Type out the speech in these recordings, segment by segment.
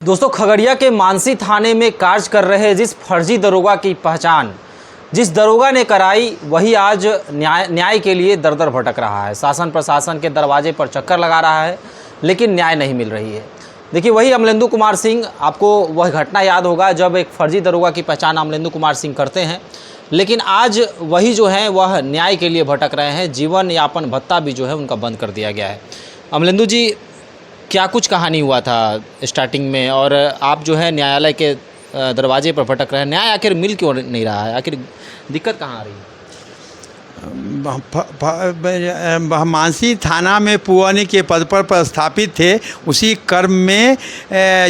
दोस्तों, खगड़िया के मानसी थाने में कार्य कर रहे जिस फर्जी दरोगा की पहचान जिस दरोगा ने कराई, वही आज न्याय के लिए दर दर भटक रहा है। शासन प्रशासन के दरवाजे पर चक्कर लगा रहा है, लेकिन न्याय नहीं मिल रही है। देखिए, वही अमलेंदु कुमार सिंह, आपको वह घटना याद होगा जब एक फर्जी दरोगा की पहचान अमलेंदु कुमार सिंह करते हैं, लेकिन आज वही जो है वह न्याय के लिए भटक रहे हैं। जीवन यापन भत्ता भी जो है उनका बंद कर दिया गया है। अमलेंदु जी, क्या कुछ कहानी हुआ था स्टार्टिंग में, और आप जो है न्यायालय के दरवाजे पर भटक रहे हैं, न्याय आखिर मिल क्यों नहीं रहा है? आखिर दिक्कत कहाँ आ रही है? मानसी थाना में पुआनी के पद पर स्थापित थे। उसी क्रम में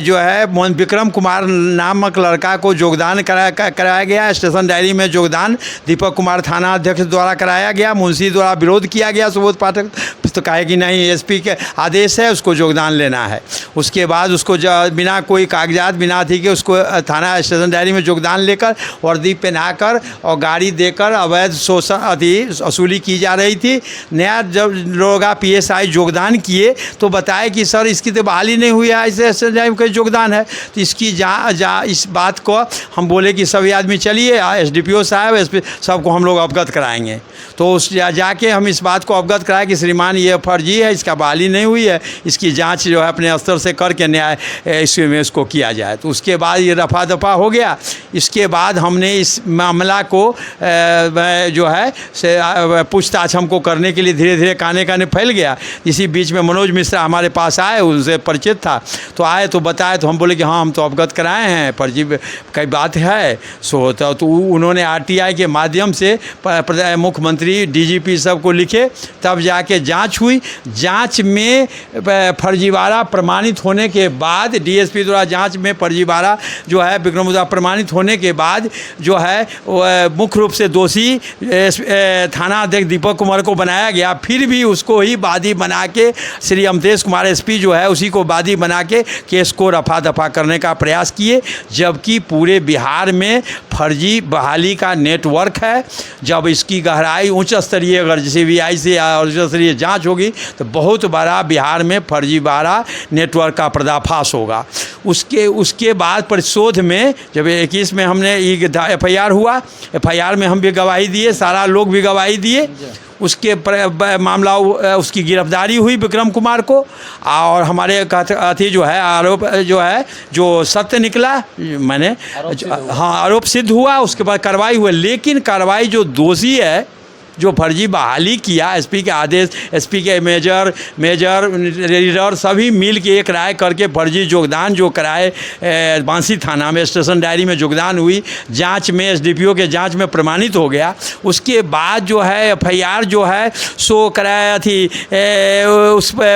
जो है मोहन विक्रम कुमार नामक लड़का को योगदान कराया गया। स्टेशन डायरी में योगदान दीपक कुमार थाना अध्यक्ष द्वारा कराया गया। मुंशी द्वारा विरोध किया गया। सुबोध पाठक तो कहे कि नहीं, एसपी के आदेश है, उसको योगदान लेना है। उसके बाद उसको बिना कोई कागजात, बिना अथी के उसको थाना स्टेशन डायरी में योगदान लेकर वर्दी पहनाकर और गाड़ी देकर अवैध शोषण वसूली की जा रही थी। नया जब लोग PSI योगदान किए तो बताए कि सर इसकी तो बहाली नहीं हुई है, ऐसे का योगदान है। तो इसकी इस बात को हम बोले कि सभी आदमी चलिए, SDPO साहब, SP सबको हम लोग अवगत कराएंगे। तो उस जाके हम इस बात को अवगत कराए कि श्रीमान ये फर्जी है, इसका बहाली नहीं हुई है, इसकी जांच जो है अपने स्तर से करके न्याय इसमें इसको किया जाए। तो उसके बाद ये रफा दफा हो गया। इसके बाद हमने इस मामला को जो है से पूछताछ हमको करने के लिए धीरे धीरे काने फैल गया। इसी बीच में मनोज मिश्रा हमारे पास आए, उनसे परिचित था, तो आए तो बताए, तो हम बोले कि हाँ हम तो अवगत कराए हैं, फर्जी कई बात है। सो तो उन्होंने RTI के माध्यम से मुख्यमंत्री, DGP सबको लिखे, तब जाके जांच हुई। जांच में फर्जीवाड़ा प्रमाणित होने के बाद, DSP द्वारा जांच में फर्जीवाड़ा जो है विक्रम प्रमाणित होने के बाद जो है मुख्य रूप से दोषी थाना अध्यक्ष दीपक कुमार को बनाया गया। फिर भी उसको ही वादी बना के श्री अमतेश कुमार SP जो है उसी को वादी बना के केस को रफा दफा करने का प्रयास किए। जबकि पूरे बिहार में फर्जी बहाली का नेटवर्क है। जब इसकी गहराई उच्च स्तरीय अगर CBI से और उच्च स्तरीय जाँच होगी तो बहुत बड़ा बिहार में फर्जीवाड़ा नेटवर्क का पर्दाफाश होगा। उसके बाद परिशोध में जब 21 में हमने FIR हुआ, FIR में हम भी गवाही दिए, सारा लोग भी गवाही दिए। उसके मामला उसकी गिरफ्तारी हुई विक्रम कुमार को, और हमारे अथी जो है आरोप जो है जो सत्य निकला, मैंने हाँ आरोप सिद्ध हुआ। उसके बाद कार्रवाई हुई, लेकिन कार्रवाई जो दोषी है, जो फर्जी बहाली किया, SP के आदेश, SP के मेजर रीडर सभी मिल के एक राय करके फर्जी योगदान जो कराए मानसी थाना में स्टेशन डायरी में योगदान हुई, जांच में SDPO के जांच में प्रमाणित हो गया। उसके बाद जो है FIR जो है सो कराया थी,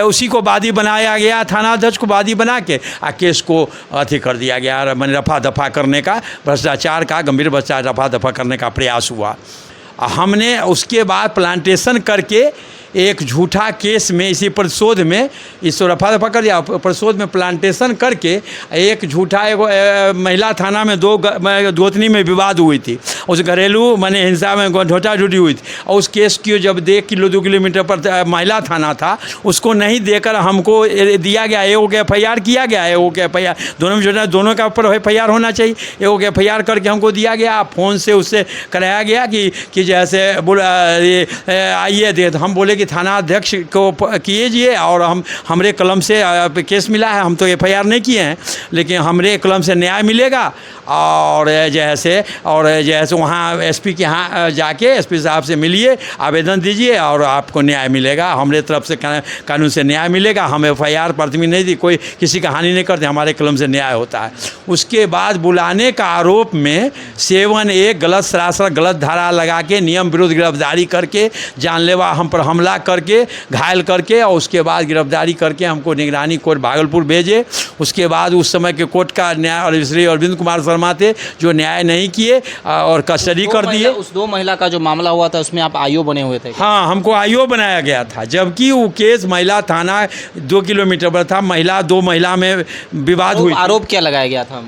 उसी को वादी बनाया गया, थाना अध्यक्ष को वादी बना के केस को अथी कर दिया गया। मैंने रफा दफा करने का, भ्रष्टाचार का, गंभीर भ्रष्टाचार रफा दफा करने का प्रयास हुआ। हमने उसके बाद प्लांटेशन करके एक झूठा केस में, इसी परिशोध में इसको रफा दफा कर दिया। परिशोध में प्लांटेशन करके एक झूठा, एक महिला थाना में दो गोतनी में विवाद हुई थी, उस घरेलू माने हिंसा में ढोटा ढूटी हुई थी। और उस केस की जब 2 किलोमीटर पर महिला थाना था, उसको नहीं देकर हमको दिया गया। एगो के FIR किया गया, एगो के FIR दोनों का ऊपर FIR होना चाहिए। एगो के FIR करके हमको दिया गया, फ़ोन से उससे कराया गया कि जैसे आइए दे। तो हम बोले कि थाना अध्यक्ष को कीजिए, और हमरे कलम से केस मिला है, हम तो FIR नहीं किए हैं, लेकिन हमरे कलम से न्याय मिलेगा। और जैसे वहाँ SP के यहाँ जाके SP साहब से मिलिए, आवेदन दीजिए और आपको न्याय मिलेगा, हमरे तरफ से कानून से न्याय मिलेगा। हम FIR प्रतिमी नहीं दी, कोई किसी का हानि नहीं करते, हमारे कलम से न्याय होता है। उसके बाद बुलाने का आरोप में 7A गलत सरासर गलत धारा लगा के नियम विरुद्ध गिरफ्तारी करके, जानलेवा हम पर हमला करके, घायल करके, और उसके बाद गिरफ्तारी करके हमको निगरानी कोर्ट भागलपुर भेजे। उसके बाद उस समय के कोर्ट का न्याय और श्री अरविंद कुमार शर्मा थे जो न्याय नहीं किए और कस्टडी कर दिए। उस 2 महिला का जो मामला हुआ था उसमें आप IO बने हुए थे? हाँ, हमको IO बनाया गया था, जबकि वो केस महिला थाना 2 किलोमीटर पर था। 2 महिला में विवाद हुई। आरोप क्या लगाया गया था?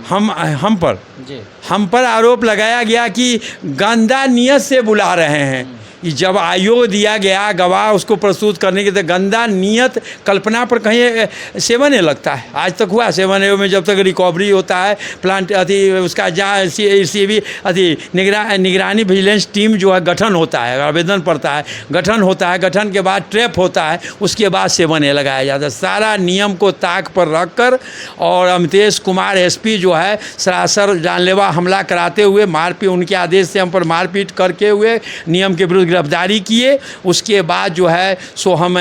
हम पर आरोप लगाया गया कि गंदा नियत से बुला रहे हैं। कि जब आयोग दिया गया गवाह उसको प्रस्तुत करने के, तो गंदा नियत कल्पना पर कहीं 7A लगता है? आज तक हुआ 7A में? जब तक रिकवरी होता है प्लांट अति उसका जहाँ CB अति निगरानी विजिलेंस टीम जो है गठन होता है, आवेदन पड़ता है, गठन होता है, गठन के बाद ट्रैप होता है, उसके बाद 7A लगाया जाता है। सारा नियम को ताक पर रख कर और अमितेश कुमार SP जो है सरासर जानलेवा हमला कराते हुए मारपीट, उनके आदेश से हम पर मारपीट करके हुए नियम के विरुद्ध गिरफ्तारी किए। उसके बाद जो है सो हम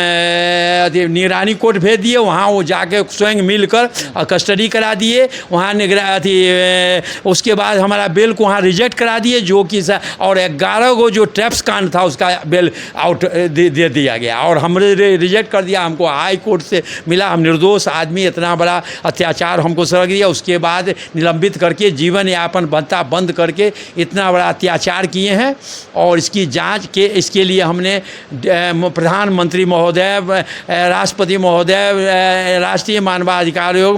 निगरानी कोर्ट भेज दिए, वहाँ वो जाके स्वयं मिलकर कस्टडी करा दिए, वहाँ उसके बाद हमारा बेल को वहाँ रिजेक्ट करा दिए, जो कि और 11 गो जो ट्रैप्स कांड था उसका बेल आउट दे दिया गया और हमने रिजेक्ट कर दिया। हमको हाई कोर्ट से मिला, हम निर्दोष आदमी, इतना बड़ा अत्याचार हमको सड़क दिया। उसके बाद निलंबित करके जीवन यापन भत्ता बंद करके इतना बड़ा अत्याचार किए हैं और इसकी जांच के इसके लिए हमने प्रधानमंत्री महोदय, राष्ट्रपति महोदय, राष्ट्रीय मानवाधिकार आयोग,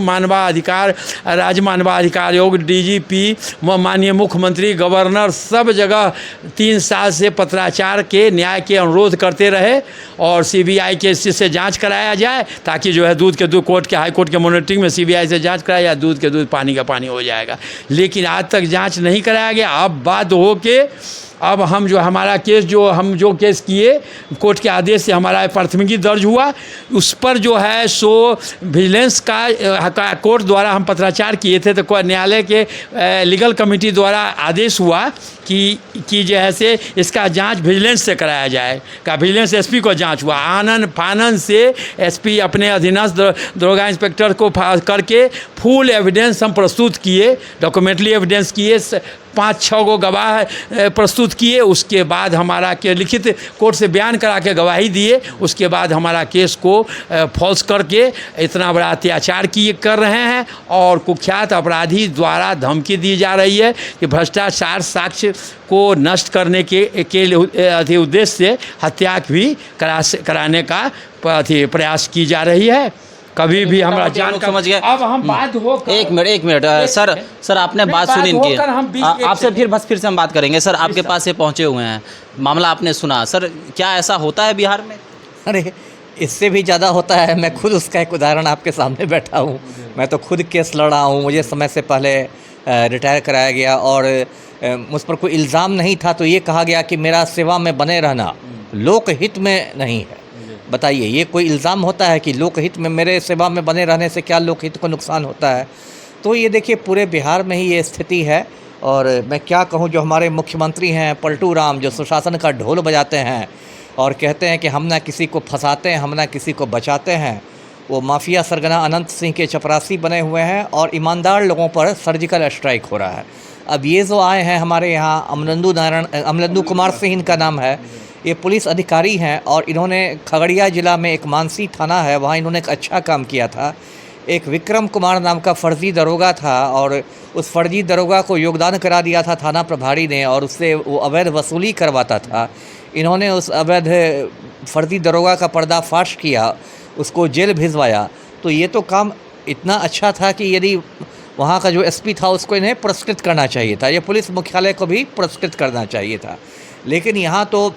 राज्य मानवाधिकार आयोग, DGP, माननीय मुख्यमंत्री, गवर्नर, सब जगह 3 साल से पत्राचार के न्याय के अनुरोध करते रहे और CBI के से जांच कराया जाए, ताकि जो है दूध के दूध, कोर्ट के हाई कोर्ट के मॉनिटरिंग में CBI से जांच कराया जाए, दूध के दूध पानी का पानी हो जाएगा। लेकिन आज तक जांच नहीं कराया गया। अब बात हो के अब हम जो हमारा केस हम जो केस किए कोर्ट के आदेश से हमारा प्राथमिकी दर्ज हुआ, उस पर जो है सो विजिलेंस का कोर्ट द्वारा हम पत्राचार किए थे, तो न्यायालय के लीगल कमेटी द्वारा आदेश हुआ कि जैसे इसका जांच विजिलेंस से कराया जाए। का विजिलेंस SP को जांच हुआ, आनन फानन से SP अपने अधीनस्थ दरोगा इंस्पेक्टर को करके फुल एविडेंस हम प्रस्तुत किए, डॉक्यूमेंटरी एविडेंस किए, 5-6 गो गवाह प्रस्तुत किए। उसके बाद हमारा के लिखित कोर्ट से बयान करा के गवाही दिए। उसके बाद हमारा केस को फॉल्स करके इतना बड़ा अत्याचार कर रहे हैं और कुख्यात अपराधी द्वारा धमकी दी जा रही है कि भ्रष्टाचार साक्ष्य को नष्ट करने के उद्देश्य से हत्या भी कराने का प्रयास की जा रही है। कभी भी हमारा जान समझ गए। अब हम बात हो एक मिनट सर आपने बात सुनी इनकी, आपसे फिर से हम बात करेंगे। सर आपके पास से पहुंचे हुए हैं, मामला आपने सुना। सर क्या ऐसा होता है बिहार में? अरे इससे भी ज़्यादा होता है। मैं खुद उसका एक उदाहरण आपके सामने बैठा हूँ। मैं तो खुद केस लड़ा हूँ, मुझे समय से पहले रिटायर कराया गया और मुझ पर कोई इल्ज़ाम नहीं था, तो ये कहा गया कि मेरा सेवा में बने रहना लोकहित में नहीं है। बताइए, ये कोई इल्ज़ाम होता है कि लोकहित में मेरे सेवा में बने रहने से क्या लोकहित को नुकसान होता है? तो ये देखिए पूरे बिहार में ही ये स्थिति है। और मैं क्या कहूँ, जो हमारे मुख्यमंत्री हैं पलटू राम, जो सुशासन का ढोल बजाते हैं और कहते हैं कि हम ना किसी को फंसाते हैं, हम ना किसी को बचाते हैं, वो माफिया सरगना अनंत सिंह के चपरासी बने हुए हैं और ईमानदार लोगों पर सर्जिकल स्ट्राइक हो रहा है। अब ये जो आए हैं हमारे यहाँ अमलेंदु कुमार सिंह इनका नाम है, ये पुलिस अधिकारी हैं और इन्होंने खगड़िया ज़िला में एक मानसी थाना है, वहाँ इन्होंने एक अच्छा काम किया था। एक विक्रम कुमार नाम का फर्जी दरोगा था और उस फर्जी दरोगा को योगदान करा दिया था थाना प्रभारी ने और उससे वो अवैध वसूली करवाता था। इन्होंने उस अवैध फर्जी दरोगा का पर्दाफाश किया, उसको जेल भिजवाया। तो ये तो काम इतना अच्छा था कि यदि वहाँ का जो SP था उसको इन्हें पुरस्कृत करना चाहिए था, ये पुलिस मुख्यालय को भी पुरस्कृत करना चाहिए था। लेकिन यहाँ तो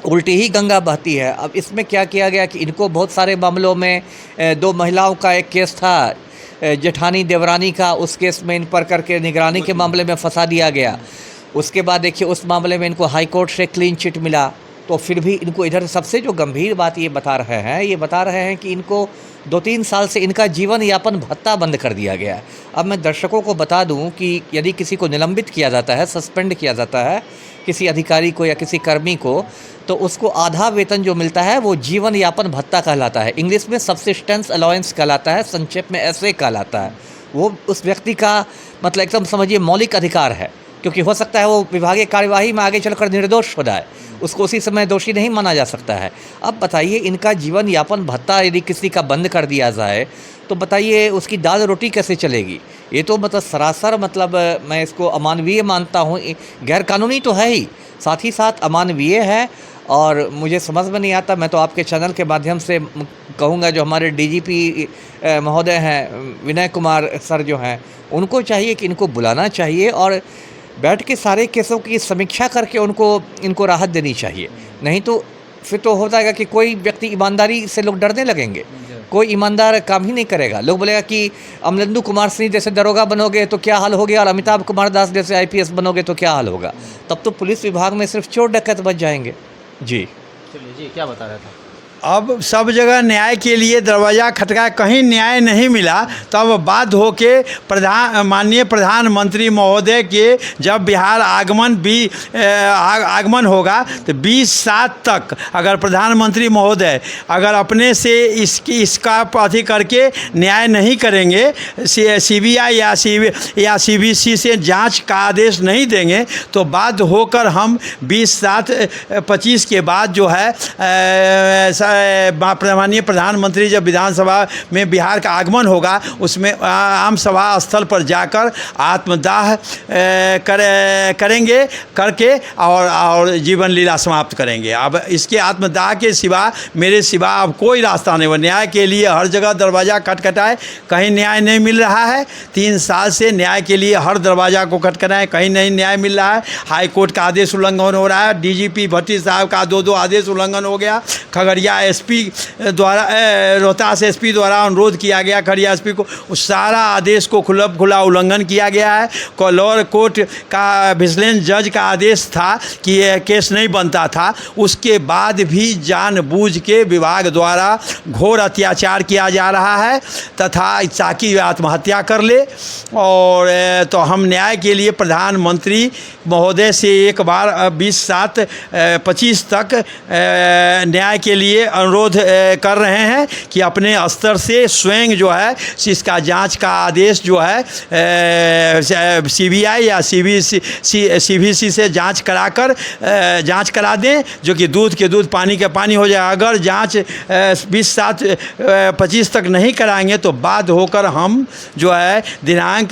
उल्टी ही गंगा बहती है। अब इसमें क्या किया गया कि इनको बहुत सारे मामलों में 2 महिलाओं का एक केस था जेठानी देवरानी का, उस केस में इन पर करके निगरानी के मामले में फंसा दिया गया। उसके बाद देखिए उस मामले में इनको हाई कोर्ट से क्लीन चिट मिला, तो फिर भी इनको इधर सबसे जो गंभीर बात ये बता रहे हैं कि इनको 2-3 साल से इनका जीवन यापन भत्ता बंद कर दिया गया है। अब मैं दर्शकों को बता दूं कि यदि किसी को निलंबित किया जाता है, सस्पेंड किया जाता है किसी अधिकारी को या किसी कर्मी को, तो उसको आधा वेतन जो मिलता है वो जीवन यापन भत्ता कहलाता है। इंग्लिश में सब्सिस्टेंस अलाउंस कहलाता है, संक्षेप में ऐसे कहलाता है। वो उस व्यक्ति का मतलब एकदम समझिए मौलिक अधिकार है, क्योंकि हो सकता है वो विभागीय कार्यवाही में आगे चलकर निर्दोष हो जाए, उसको उसी समय दोषी नहीं माना जा सकता है। अब बताइए इनका जीवन यापन भत्ता यदि किसी का बंद कर दिया जाए तो बताइए उसकी दाल रोटी कैसे चलेगी? ये तो मतलब सरासर मतलब मैं इसको अमानवीय मानता हूँ। गैर कानूनी तो है ही, साथ ही साथ अमानवीय है और मुझे समझ में नहीं आता। मैं तो आपके चैनल के माध्यम से कहूँगा, जो हमारे DGP महोदय हैं विनय कुमार सर जो हैं, उनको चाहिए कि इनको बुलाना चाहिए और बैठ के सारे केसों की समीक्षा करके इनको राहत देनी चाहिए। नहीं तो फिर तो हो जाएगा कि कोई व्यक्ति ईमानदारी से लोग डरने लगेंगे, कोई ईमानदार काम ही नहीं करेगा। लोग बोलेगा कि अमलेंदु कुमार सिंह जैसे दरोगा बनोगे तो क्या हाल हो गया, और अमिताभ कुमार दास जैसे IPS बनोगे तो क्या हाल होगा। तब तो पुलिस विभाग में सिर्फ चोर डकैत बच जाएंगे। जी चलिए जी, क्या बता रहा था? अब सब जगह न्याय के लिए दरवाज़ा खटका, कहीं न्याय नहीं मिला, तब बाध्य होके माननीय प्रधानमंत्री महोदय के जब बिहार आगमन होगा तो 20/7 तक अगर प्रधानमंत्री महोदय अगर अपने से इसका अथी करके न्याय नहीं करेंगे, CBI या CBC से जांच का आदेश नहीं देंगे, तो बाध्य होकर हम 20/7/25 के बाद जो है माननीय प्रधानमंत्री जब विधानसभा में बिहार का आगमन होगा उसमें आम सभा स्थल पर जाकर आत्मदाह करेंगे करके और जीवन लीला समाप्त करेंगे। अब इसके आत्मदाह के सिवा मेरे सिवा अब कोई रास्ता नहीं। वो न्याय के लिए हर जगह दरवाज़ा खटखटाए, कहीं न्याय नहीं मिल रहा है। 3 साल से न्याय के लिए हर दरवाज़ा को खटखटाए, कहीं नहीं न्याय मिल रहा है। हाई कोर्ट का आदेश उल्लंघन हो रहा है, DGP भट्टी साहब का 2 आदेश उल्लंघन हो गया, खगड़िया SP द्वारा रोहतास SP द्वारा अनुरोध किया गया खगड़िया SP को, उस सारा आदेश को खुला उल्लंघन किया गया है। लोअर कोर्ट का विजिलेंस जज का आदेश था कि यह केस नहीं बनता था, उसके बाद भी जानबूझ के विभाग द्वारा घोर अत्याचार किया जा रहा है तथा ताकि आत्महत्या कर ले। और तो हम न्याय के लिए प्रधानमंत्री महोदय से एक बार 20/7/25 तक न्याय के लिए अनुरोध कर रहे हैं कि अपने स्तर से स्वयं जो है इसका जांच का आदेश जो है CBI या CBC से जांच करा दें, जो कि दूध के दूध पानी के पानी हो जाए। अगर जांच 20/7/25 तक नहीं कराएंगे तो बाध्य होकर हम जो है दिनांक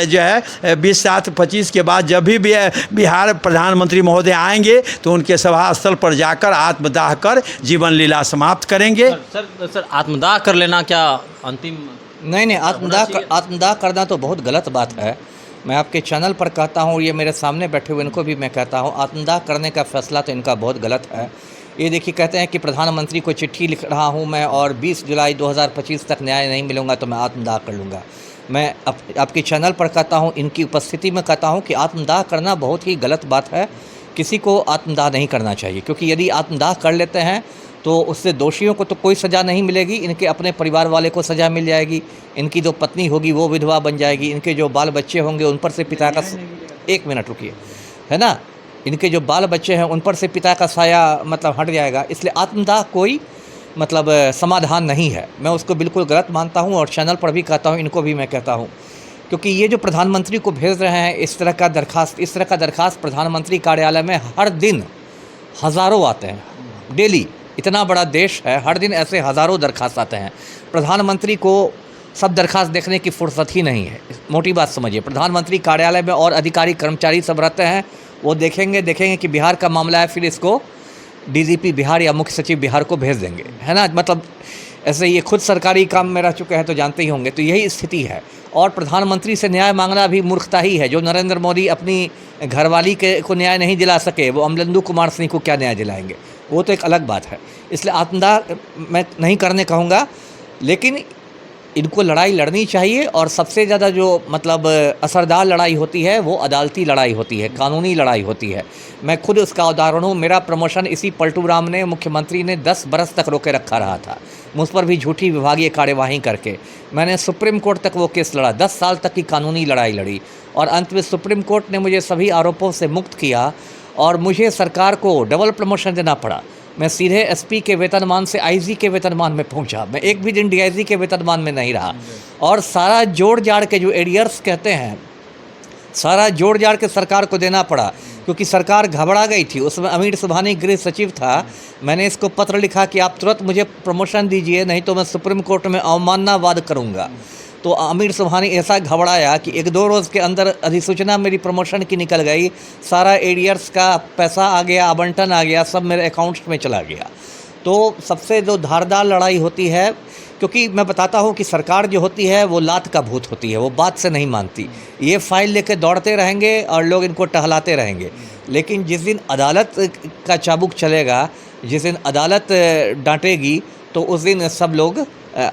जो है 20/7/25 के बाद जब भी बिहार प्रधानमंत्री महोदय आएंगे तो उनके सभा स्थल पर जाकर आत्मदाह कर जीवन लीला समाप्त करेंगे। सर आत्मदाह कर लेना क्या अंतिम? नहीं, आत्मदाह करना तो बहुत गलत बात है। मैं आपके चैनल पर कहता हूँ, ये मेरे सामने बैठे हुए इनको भी मैं कहता हूँ, आत्मदाह करने का फैसला तो इनका बहुत गलत है। ये देखिए, कहते हैं कि प्रधानमंत्री को चिट्ठी लिख रहा हूँ मैं और 20 जुलाई 2025 तक न्याय नहीं मिलूँगा तो मैं आत्मदाह कर लूँगा। मैं आपके चैनल पर कहता हूँ, इनकी उपस्थिति में कहता हूँ कि आत्मदाह करना बहुत ही गलत बात है। किसी को आत्मदाह नहीं करना चाहिए, क्योंकि यदि आत्मदाह कर लेते हैं तो उससे दोषियों को तो कोई सज़ा नहीं मिलेगी, इनके अपने परिवार वाले को सज़ा मिल जाएगी, इनकी जो पत्नी होगी वो विधवा बन जाएगी, इनके जो बाल बच्चे होंगे उन पर से पिता का, एक मिनट रुकिए, है ना, इनके जो बाल बच्चे हैं उन पर से पिता का साया मतलब हट जाएगा। इसलिए आत्मदाह कोई मतलब समाधान नहीं है, मैं उसको बिल्कुल गलत मानता हूँ और चैनल पर भी कहता हूँ, इनको भी मैं कहता हूँ, क्योंकि ये जो प्रधानमंत्री को भेज रहे हैं इस तरह का दरखास्त प्रधानमंत्री कार्यालय में हर दिन हज़ारों आते हैं, डेली। इतना बड़ा देश है, हर दिन ऐसे हज़ारों दरखास्त आते हैं। प्रधानमंत्री को सब दरखास्त देखने की फुर्सत ही नहीं है, मोटी बात समझिए। प्रधानमंत्री कार्यालय में और अधिकारी कर्मचारी सब रहते हैं, वो देखेंगे कि बिहार का मामला है, फिर इसको DGP बिहार या मुख्य सचिव बिहार को भेज देंगे, है ना। मतलब ऐसे ये खुद सरकारी काम में रह चुके हैं तो जानते ही होंगे। तो यही स्थिति है, और प्रधानमंत्री से न्याय मांगना भी मूर्खता ही है। जो नरेंद्र मोदी अपनी घरवाली को न्याय नहीं दिला सके, वो अमलेंदु कुमार सिंह को क्या न्याय दिलाएंगे, वो तो एक अलग बात है। इसलिए आत्मदाह मैं नहीं करने कहूँगा, लेकिन इनको लड़ाई लड़नी चाहिए। और सबसे ज़्यादा जो मतलब असरदार लड़ाई होती है वो अदालती लड़ाई होती है, कानूनी लड़ाई होती है। मैं खुद उसका उदाहरण हूँ। मेरा प्रमोशन इसी पलटू राम ने, मुख्यमंत्री ने 10 बरस तक रोके रखा रहा था, मुझ पर भी झूठी विभागीय कार्यवाही करके मैंने सुप्रीम कोर्ट तक वो केस लड़ा, 10 साल तक की कानूनी लड़ाई लड़ी, और अंत में सुप्रीम कोर्ट ने मुझे सभी आरोपों से मुक्त किया और मुझे सरकार को डबल प्रमोशन देना पड़ा। मैं सीधे SP के वेतनमान से IG के वेतनमान में पहुंचा, मैं एक भी दिन DIG के वेतनमान में नहीं रहा। और सारा जोड़ जाड़ के जो एरियर्स कहते हैं, सारा जोड़ जाड़ के सरकार को देना पड़ा, क्योंकि सरकार घबरा गई थी। उसमें अमीर सुबहानी गृह सचिव था। मैंने इसको पत्र लिखा कि आप तुरंत मुझे प्रमोशन दीजिए, नहीं तो मैं सुप्रीम कोर्ट में अवमानना वाद करूँगा। तो अमीर सुबहानी ऐसा घबराया कि 1-2 रोज़ के अंदर अधिसूचना मेरी प्रमोशन की निकल गई, सारा एरियर्स का पैसा आ गया, आवंटन आ गया, सब मेरे अकाउंट्स में चला गया। तो सबसे जो धारदार लड़ाई होती है क्योंकि मैं बताता हूँ कि सरकार जो होती है वो लात का भूत होती है, वो बात से नहीं मानती। ये फाइल लेके दौड़ते रहेंगे और लोग इनको टहलाते रहेंगे, लेकिन जिस दिन अदालत का चाबुक चलेगा, जिस दिन अदालत डांटेगी, तो उस दिन सब लोग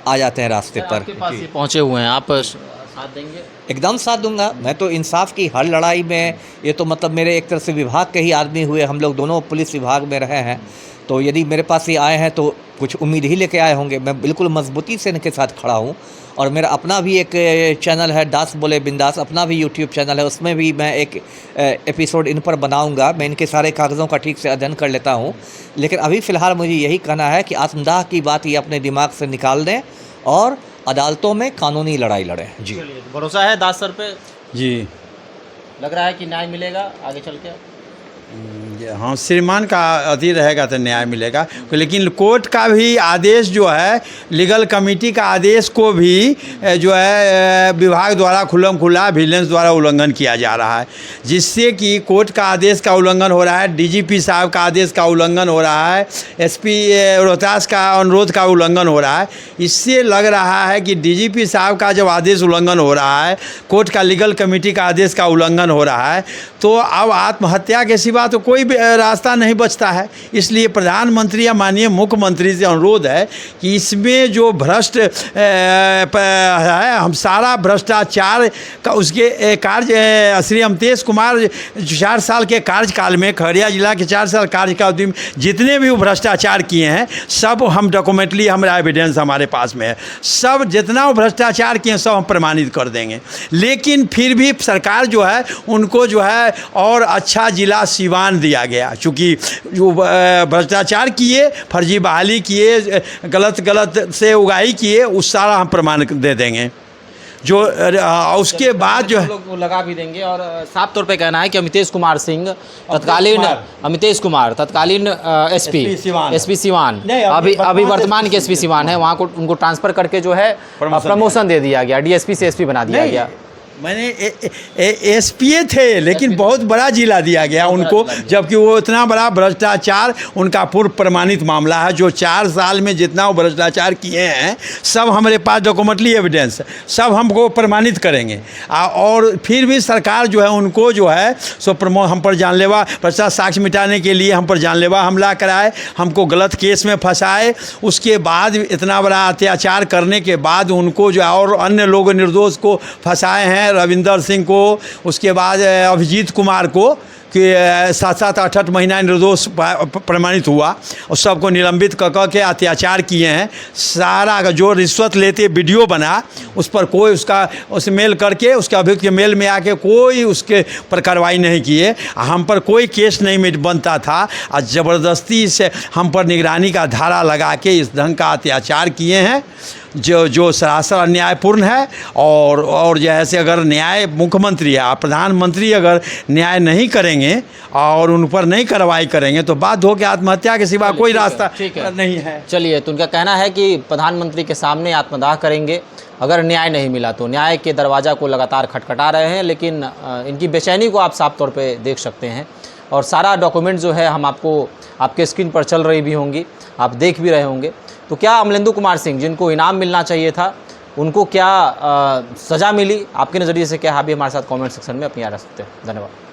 आ जाते हैं रास्ते पर। आपके पास ये पहुँचे हुए हैं, आप साथ देंगे? एकदम साथ दूंगा। मैं तो इंसाफ की हर लड़ाई में, ये तो मतलब मेरे एक तरह से विभाग के ही आदमी हुए, हम लोग दोनों पुलिस विभाग में रहे हैं, तो यदि मेरे पास ये आए हैं तो कुछ उम्मीद ही लेके आए होंगे। मैं बिल्कुल मजबूती से इनके साथ खड़ा हूँ। और मेरा अपना भी एक चैनल है, दास बोले बिंदास, अपना भी यूट्यूब चैनल है, उसमें भी मैं एक एपिसोड इन पर बनाऊंगा। मैं इनके सारे कागज़ों का ठीक से अध्ययन कर लेता हूँ, लेकिन अभी फ़िलहाल मुझे यही कहना है कि आत्मदाह की बात ये अपने दिमाग से निकाल दें और अदालतों में कानूनी लड़ाई लड़ें। जी, भरोसा है दास सर पे? जी, लग रहा है कि न्याय मिलेगा आगे चल के? हाँ, श्रीमान का अति रहेगा तो न्याय मिलेगा, लेकिन कोर्ट का भी आदेश जो है, लीगल कमेटी का आदेश को भी जो है विभाग द्वारा खुल्लम खुल्ला विजिलेंस द्वारा उल्लंघन किया जा रहा है, जिससे कि कोर्ट का आदेश का उल्लंघन हो रहा है, डीजीपी साहब का आदेश का उल्लंघन हो रहा है, एसपी रोहतास का अनुरोध का उल्लंघन हो रहा है। इससे लग रहा है कि डीजीपी साहब का जब आदेश उल्लंघन हो रहा है, कोर्ट का लीगल कमेटी का आदेश का उल्लंघन हो रहा है, तो अब आत्महत्या के सिवा तो कोई रास्ता नहीं बचता है। इसलिए प्रधानमंत्री या माननीय मुख्यमंत्री से अनुरोध है कि इसमें जो भ्रष्ट है, हम सारा भ्रष्टाचार का उसके कार्य श्री अमितेश कुमार 4 साल के कार्यकाल में, खगड़िया जिला के 4 साल कार्यकाल में जितने भी वो भ्रष्टाचार किए हैं, सब हम डॉक्यूमेंटली, हमारा एविडेंस हमारे पास में है, सब जितना वो भ्रष्टाचार किए सब हम प्रमाणित कर देंगे। लेकिन फिर भी सरकार जो है उनको जो है और अच्छा जिला सिवान दिया गया, चूँकि जो भ्रष्टाचार किए, फर्जी बहाली किए, गलत से उगाही किए, उस सारा हम प्रमाण दे देंगे। जो उसके बाद जो है लोग लगा भी देंगे। और साफ तौर पे कहना है कि अमितेश कुमार सिंह तत्कालीन एसपी सिवान, अभी वर्तमान के एसपी सिवान है, वहाँ को उनको ट्रांसफ़र करके जो है प्रमोशन दे दिया गया, डीएसपी से एसपी बना दिया गया। मैंने एसपीए थे, लेकिन बहुत बड़ा जिला दिया गया उनको, जबकि वो इतना बड़ा भ्रष्टाचार उनका पूर्व प्रमाणित मामला है। जो 4 साल में जितना वो भ्रष्टाचार किए हैं, सब हमारे पास डॉक्यूमेंटली एविडेंस, सब हमको प्रमाणित करेंगे। और फिर भी सरकार जो है उनको जो है सो हम पर जानलेवा भ्रष्टाचार साक्ष्य मिटाने के लिए हम पर जानलेवा हमला कराए, हमको गलत केस में फंसाए। उसके बाद इतना बड़ा अत्याचार करने के बाद उनको जो और अन्य लोग निर्दोष को फंसाए हैं, रविंदर सिंह को, उसके बाद अभिजीत कुमार को, कि 7-7, 8-8 महीना निर्दोष प्रमाणित हुआ, और सबको निलंबित कर के अत्याचार किए हैं। सारा जो रिश्वत लेते वीडियो बना, उस पर कोई उस मेल करके, उसके अभियुक्त के मेल में आके कोई उसके पर कार्रवाई नहीं किए, हम पर कोई केस नहीं बनता था, और ज़बरदस्ती से हम पर निगरानी का धारा लगा के इस ढंग का अत्याचार किए हैं, जो सरासर अन्यायपूर्ण है। और जैसे अगर न्याय मुख्यमंत्री या प्रधानमंत्री अगर न्याय नहीं करेंगे और उन पर नहीं कार्रवाई करेंगे, तो बात हो कि आत्महत्या के सिवा कोई रास्ता नहीं है। चलिए, तो उनका कहना है कि प्रधानमंत्री के सामने आत्मदाह करेंगे अगर न्याय नहीं मिला तो। न्याय के दरवाज़ा को लगातार खटखटा रहे हैं, लेकिन इनकी बेचैनी को आप साफ तौर पे देख सकते हैं। और सारा डॉक्यूमेंट जो है हम आपको आपके स्क्रीन पर चल रही भी होंगी, आप देख भी रहे होंगे। तो क्या अमलेंदु कुमार सिंह, जिनको इनाम मिलना चाहिए था, उनको क्या सज़ा मिली? आपके नज़रिए से क्या? आप भी हमारे साथ कमेंट सेक्शन में अपनी राय रख सकते हैं। धन्यवाद।